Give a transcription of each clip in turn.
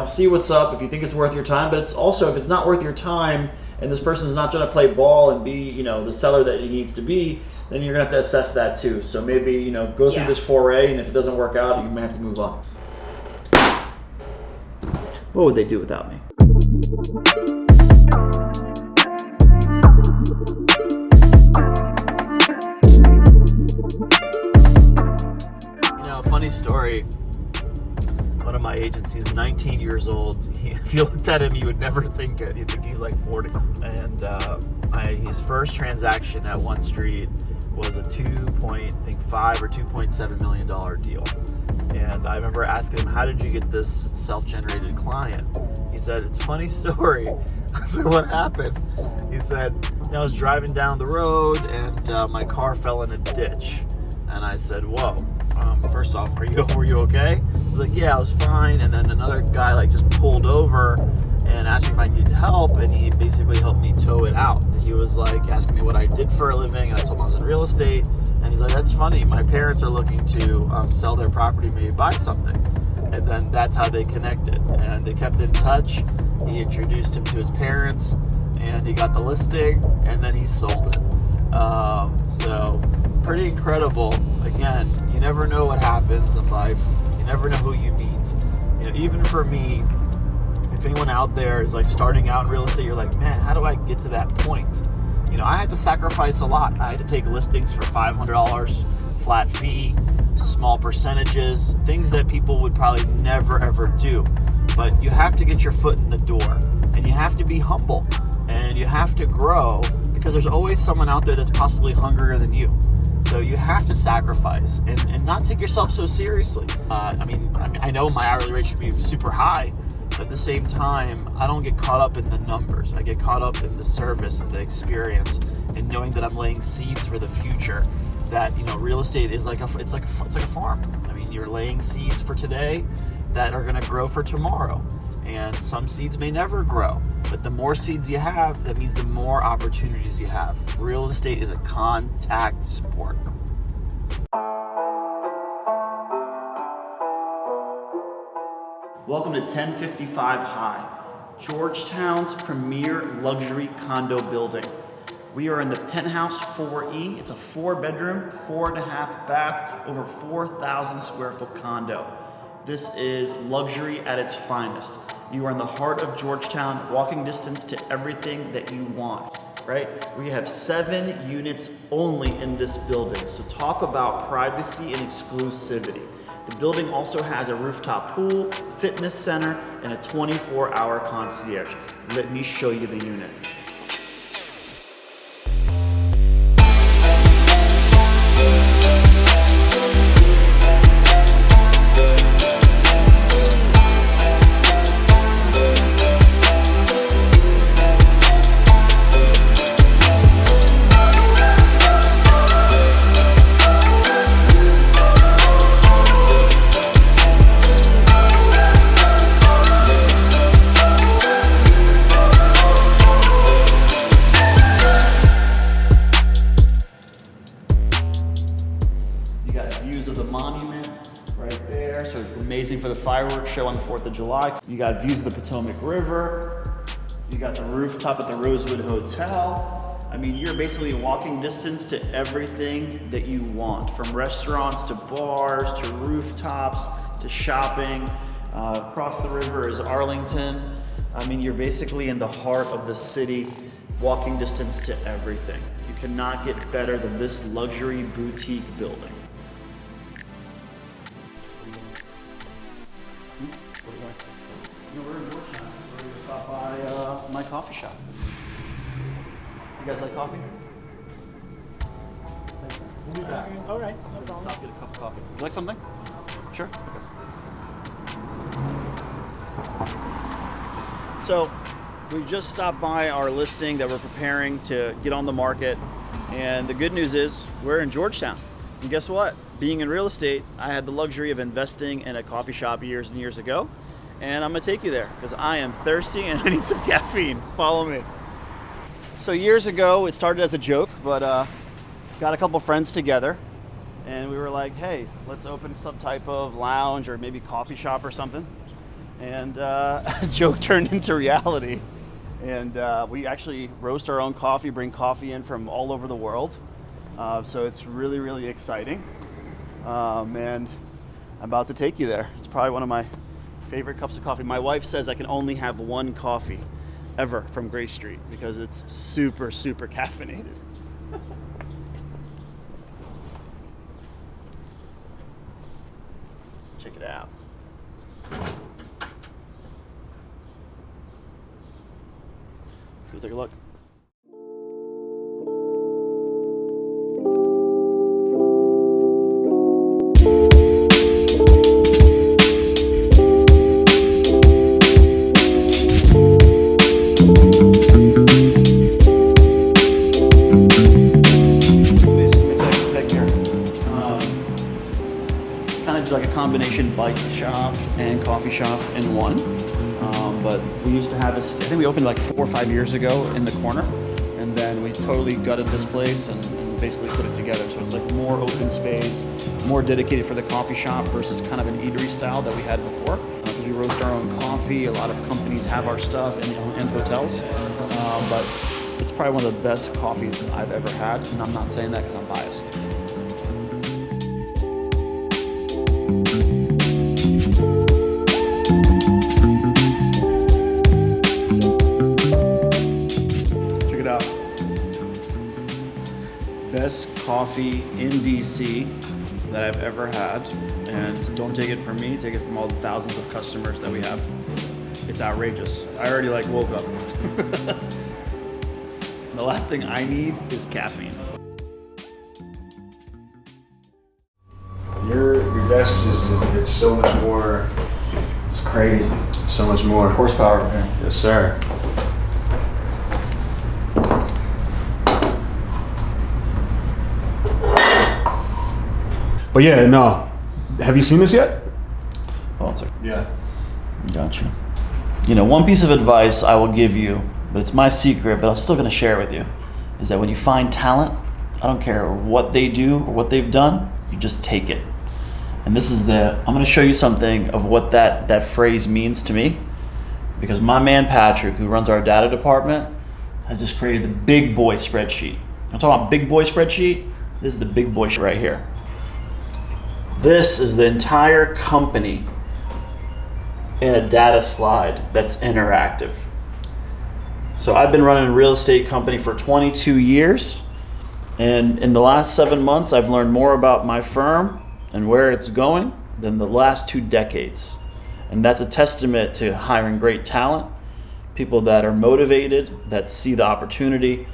see what's up if you think it's worth your time. But it's also, if it's not worth your time and this person's not going to play ball and be, the seller that he needs to be, then you're going to have to assess that too. So maybe, go through this foray, and if it doesn't work out, you may have to move on. What would they do without me? Funny story. One of my agents, he's 19 years old. If you looked at him, you would never think it. You'd think he's like 40. And his first transaction at One Street was a $2.5 or $2.7 million deal. And I remember asking him, how did you get this self-generated client? He said, it's a funny story. I said, what happened? He said, I was driving down the road and my car fell in a ditch. And I said, whoa, first off, were you okay? He's like, yeah, I was fine. And then another guy just pulled over and asked me if I needed help, and he basically helped me tow it out. He was asking me what I did for a living, and I told him I was in real estate. And he's like, that's funny, my parents are looking to sell their property, maybe buy something. And then that's how they connected, and they kept in touch. He introduced him to his parents, and he got the listing, and then he sold it. So pretty incredible. Again, you never know what happens in life. You never know who you meet. Even for me, if anyone out there is starting out in real estate, you're like, man, how do I get to that point? I had to sacrifice a lot. I had to take listings for $500 flat fee, small percentages, things that people would probably never ever do. But you have to get your foot in the door, and you have to be humble, and you have to grow, because there's always someone out there that's possibly hungrier than you. So you have to sacrifice and not take yourself so seriously. I know my hourly rate should be super high, but at the same time, I don't get caught up in the numbers. I get caught up in the service and the experience, and knowing that I'm laying seeds for the future. That real estate is like a farm. You're laying seeds for today that are going to grow for tomorrow. And some seeds may never grow, but the more seeds you have, that means the more opportunities you have. Real estate is a contact sport. Welcome to 1055 High, Georgetown's premier luxury condo building. We are in the penthouse 4E. It's a 4-bedroom, 4.5 bath, over 4,000 square foot condo. This is luxury at its finest. You are in the heart of Georgetown, walking distance to everything that you want, right? We have 7 units only in this building. So talk about privacy and exclusivity. The building also has a rooftop pool, fitness center, and a 24-hour concierge. Let me show you the unit. Views of the monument right there, so amazing for the fireworks show on the 4th of July. You got views of the Potomac River. You got the rooftop at the Rosewood Hotel. You're basically walking distance to everything that you want, from restaurants to bars to rooftops to shopping. Across the river is Arlington. You're basically in the heart of the city, walking distance to everything. You cannot get better than this luxury boutique building. We're in Georgetown. We're going to stop by my coffee shop. You guys like coffee? We'll be back. All right, no problem. Stop, get a cup of coffee. Would you like something? Sure? Okay. So, we just stopped by our listing that we're preparing to get on the market. And the good news is, we're in Georgetown. And guess what? Being in real estate, I had the luxury of investing in a coffee shop years and years ago. And I'm gonna take you there because I am thirsty and I need some caffeine. Follow me. So years ago, it started as a joke, but got a couple friends together and we were like, hey, let's open some type of lounge or maybe coffee shop or something. and joke turned into reality. And we actually roast our own coffee, bring coffee in from all over the world. So it's really, really exciting. And I'm about to take you there. It's probably one of my favorite cups of coffee. My wife says I can only have one coffee ever from Gray Street because it's super, super caffeinated. Check it out. Let's go take a look. Like a combination bike shop and coffee shop in one, but we used to have this, I think we opened like 4 or 5 years ago in the corner, and then we totally gutted this place and basically put it together. So it's like more open space, more dedicated for the coffee shop versus kind of an eatery style that we had before. Because we roast our own coffee, a lot of companies have our stuff and hotels, but it's probably one of the best coffees I've ever had, and I'm not saying that because I'm biased. Check it out. Best coffee in DC that I've ever had. And don't take it from me, take it from all the thousands of customers that we have. It's outrageous. I already like woke up. The last thing I need is caffeine. Your desk it's so much more, it's crazy, so much more Horsepower in here. Yes, sir. But yeah, no. Have you seen this yet? Hold on a second. Yeah. Gotcha. You know, one piece of advice I will give you, but it's my secret, but I'm still going to share it with you, is that when you find talent, I don't care what they do or what they've done, you just take it. And this is I'm going to show you something of what that phrase means to me, because my man Patrick, who runs our data department, has just created the big boy spreadsheet. I'm talking about big boy spreadsheet. This is the big boy right here. This is the entire company in a data slide that's interactive. So I've been running a real estate company for 22 years, and in the last 7 months, I've learned more about my firm and where it's going than the last 2 decades. And that's a testament to hiring great talent, people that are motivated, that see the opportunity,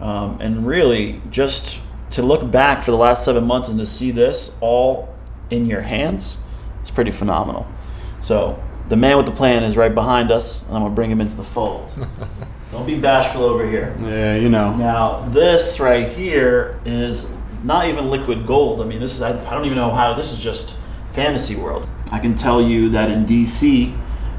and really just to look back for the last 7 months and to see this all in your hands, it's pretty phenomenal. So the man with the plan is right behind us, and I'm gonna bring him into the fold. Don't be bashful over here. Yeah, you know. Now this right here is not even liquid gold. I mean, this is, I don't even know how, this is just fantasy world. I can tell you that in DC,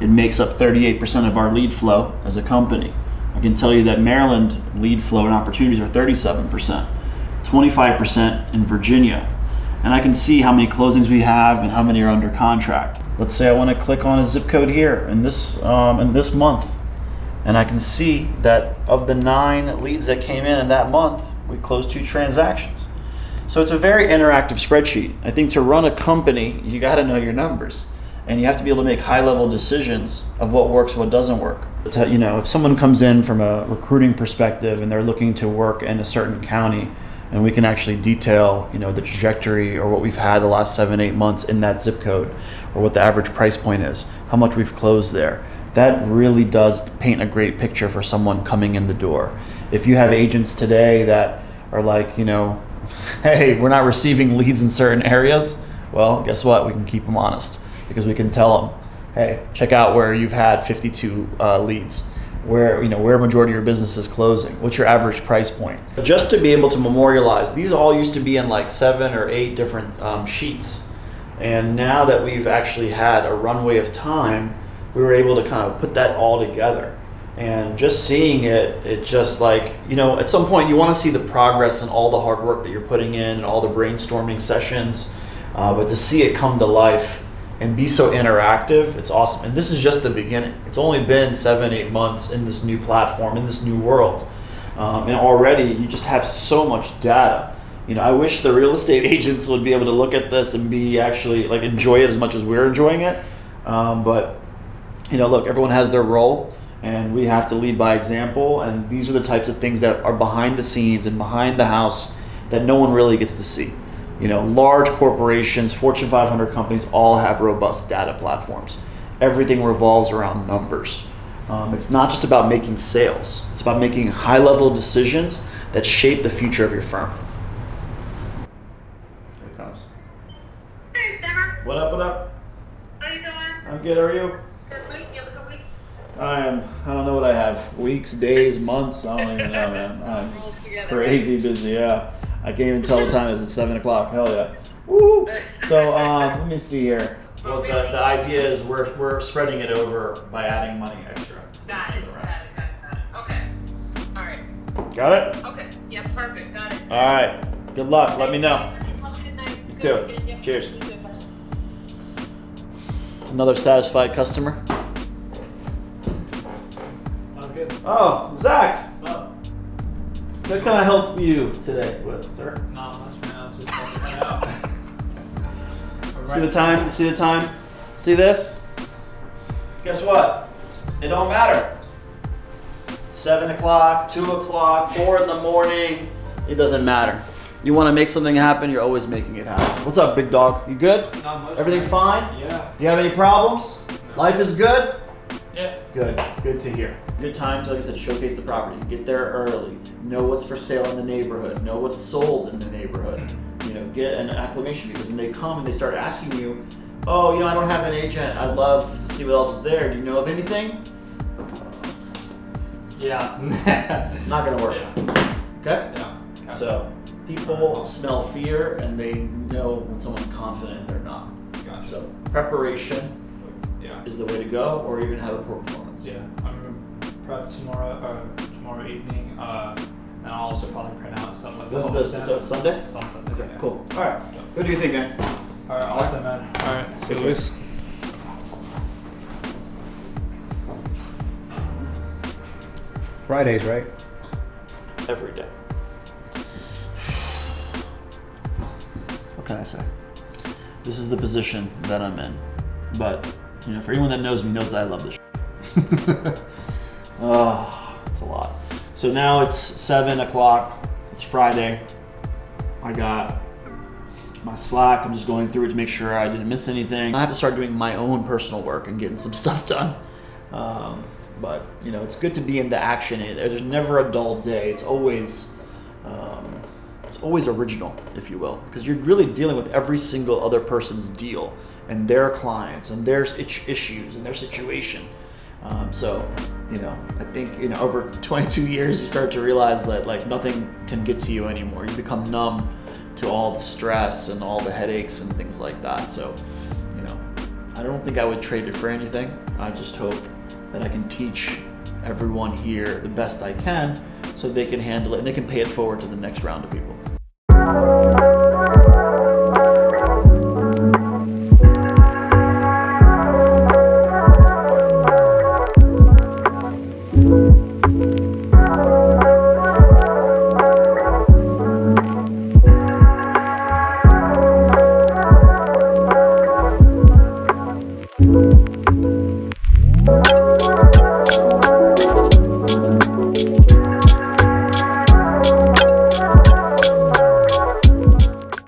it makes up 38% of our lead flow as a company. I can tell you that Maryland lead flow and opportunities are 37%, 25% in Virginia. And I can see how many closings we have and how many are under contract. Let's say I want to click on a zip code here in this month, and I can see that of the 9 leads that came in that month, we closed 2 transactions. So it's a very interactive spreadsheet. I think to run a company, you got to know your numbers, and you have to be able to make high-level decisions of what works and what doesn't work. You know, if someone comes in from a recruiting perspective and they're looking to work in a certain county, and we can actually detail, you know, the trajectory or what we've had the last 7-8 months in that zip code, or what the average price point is, how much we've closed there. That really does paint a great picture for someone coming in the door. If you have agents today that are like, you know, hey, we're not receiving leads in certain areas, well, guess what? We can keep them honest, because we can tell them, hey, check out where you've had 52 leads. Where a majority of your business is closing. What's your average price point? Just to be able to memorialize, these all used to be in like 7 or 8 different sheets. And now that we've actually had a runway of time, we were able to kind of put that all together. And just seeing it just like, you know, at some point you want to see the progress and all the hard work that you're putting in and all the brainstorming sessions. But to see it come to life and be so interactive. It's awesome. And this is just the beginning. It's only been 7-8 months in this new platform, in this new world. And already you just have so much data. I wish the real estate agents would be able to look at this and be actually like enjoy it as much as we're enjoying it. But look, everyone has their role, and we have to lead by example. And these are the types of things that are behind the scenes and behind the house that no one really gets to see. Large corporations, Fortune 500 companies all have robust data platforms. Everything revolves around numbers. It's not just about making sales. It's about making high-level decisions that shape the future of your firm. Here it comes. Hey, Summer. What up, what up? How you doing? I'm good, how are you? Good week. You have a good week? I don't know what I have. Weeks, days, months, I don't even know, man. I'm All together, crazy busy, yeah. I can't even tell the time. It's at 7 o'clock. Hell yeah. Woo! So let me see here. Well, the idea is we're spreading it over by adding money extra. Got it. Okay. All right. Got it? Okay. Yeah, perfect. Got it. All right. Good luck. Let me know. Have a good night. You Good too. weekend. Yeah. Cheers. You too, boss. Another satisfied customer. Sounds good. Oh, Zach. What's up? What can I help you today with, sir? Not much, man. I was just checking that out. See the time? You see the time? See this? Guess what? It don't matter. 7 o'clock, 2 o'clock, 4 in the morning. It doesn't matter. You want to make something happen, you're always making it happen. What's up, big dog? You good? Not much. Everything man. fine? Yeah. You have any problems? No. Life is good? Yeah. Good. Good to hear. Good time to, like I said, showcase the property. Get there early. Know what's for sale in the neighborhood. Know what's sold in the neighborhood. Get an acclimation, because when they come and they start asking you, oh, I don't have an agent. I'd love to see what else is there. Do you know of anything? Yeah. Not gonna work. Yeah. Okay? Yeah. Okay. So people smell fear and they know when someone's confident and they're not. Gotcha. So preparation Yeah. is the way to go, or you're gonna have a poor performance. Yeah. I'm gonna prep tomorrow evening. And I'll also probably print out something like When's this? So it's Sunday? It's on Sunday. Okay, Yeah. cool. All right. What do you think, man? All right. Awesome, man. All right. See you, Okay. Luis. Fridays, right? Every day. What can I say? This is the position that I'm in. But, for anyone that knows me knows that I love this shit. Oh, it's a lot. So now it's 7 o'clock. It's Friday. I got my Slack. I'm just going through it to make sure I didn't miss anything. I have to start doing my own personal work and getting some stuff done. But it's good to be in the action. There's never a dull day. It's always original, if you will, because you're really dealing with every single other person's deal and their clients and their issues and their situation. So I think over 22 years you start to realize that like nothing can get to you anymore. You become numb to all the stress and all the headaches and things like that. So I don't think I would trade it for anything. I just hope that I can teach everyone here the best I can so they can handle it and they can pay it forward to the next round of people.